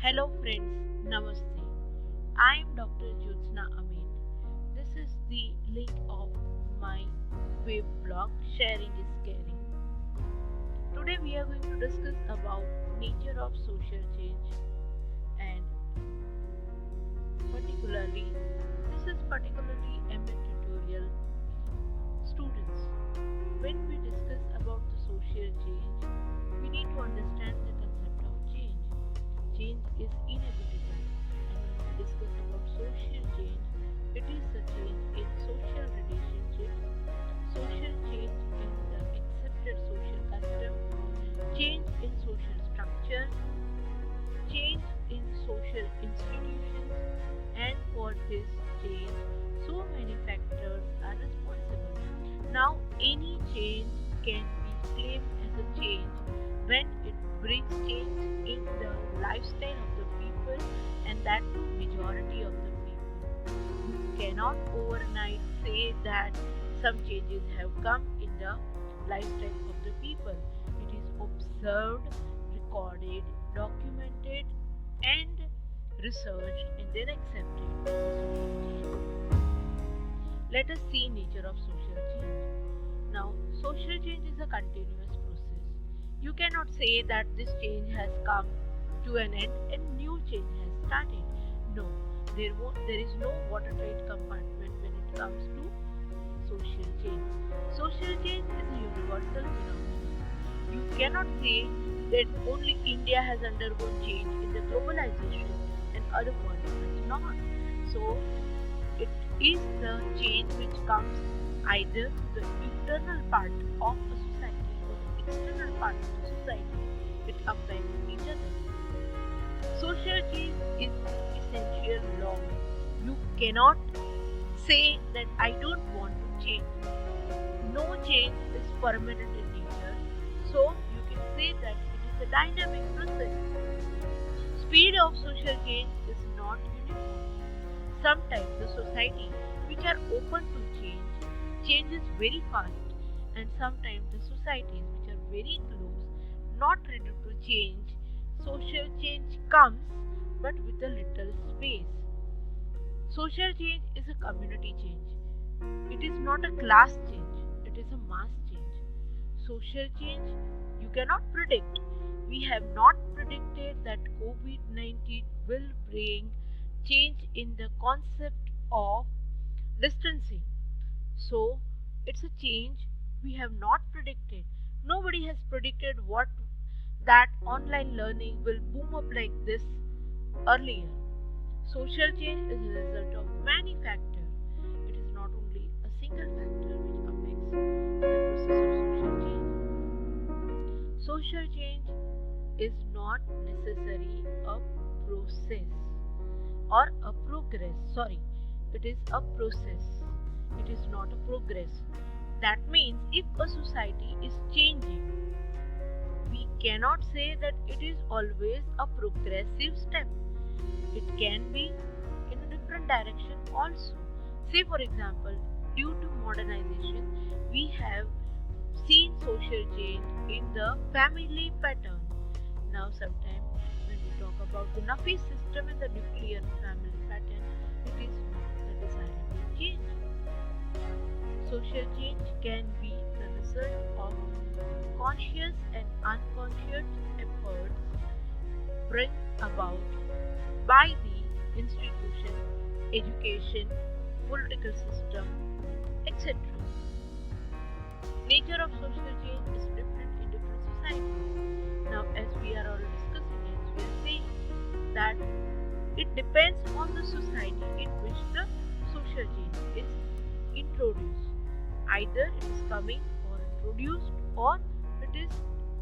Hello friends, Namaste. I am Dr. Jyotsna Amin. This is the link of my web blog Sharing is Caring. Today we are going to discuss about nature of social change and particularly aimed at tutorial students. When we discuss about the social change, we need to understand the concept of change. Change is inevitable, and when we discuss about social change, it is the change in social relationships, social change in the accepted social custom, change in social structure, change in social institutions, and for this change, so many factors are responsible. Now, any change can be claimed as a change when it brings change in the lifestyle of the people and that to majority of the people. You cannot overnight say that some changes have come in the lifestyle of the people. It is observed, recorded, documented, and researched and then accepted. Let us see nature of social change. Now, social change is a continuous process. You cannot say that this change has come to an end and new change has started. No, there is no watertight compartment when it comes to social change. Social change is a universal phenomenon. You cannot say that only India has undergone change in the globalization and other countries has not. So, it is the change which comes either to the internal part of a society or the external part of the society. It affects each other. Social change is essential law. You cannot say that I don't want to change. No change is permanent in nature, so you can say that it is a dynamic process. Speed of social change is not uniform. Sometimes the society which are open to change changes very fast, and sometimes the societies which are very close, not ready to change, social change comes but with a little space. Social change is a community change. It is not a class change, it is a mass change. Social change you cannot predict. We have not predicted that COVID 19 will bring change in the concept of distancing. So, it's a change we have not predicted. Nobody has predicted what that online learning will boom up like this earlier. Social change is a result of many factors. It is not only a single factor which affects the process of social change. Social change is not necessarily a process or a progress. Sorry, it is a process. It is not a progress. That means if a society is changing, we cannot say that it is always a progressive step. It can be in a different direction also. Say, for example, due to modernization, we have seen social change in the family pattern. Now, sometimes when we talk about the Nafi system and the nuclear family pattern, it is not the desirable change. Social change can be the result of conscious and unconscious efforts bring about by the institution, education, political system, etc. Nature of social change is different in different societies. Now, as we are all discussing it, we are saying that it depends on the society in which the social change is introduced. Either it is coming or introduced or it is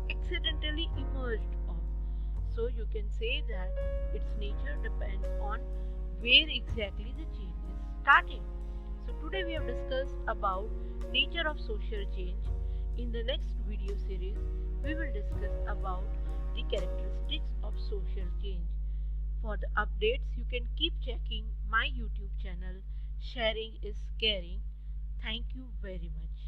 accidentally emerged of. So you can say that its nature depends on where exactly the change is starting. So today we have discussed about nature of social change. In the next video series, we will discuss about the characteristics of social change. For the updates, you can keep checking my YouTube channel. Sharing is caring. Thank you very much.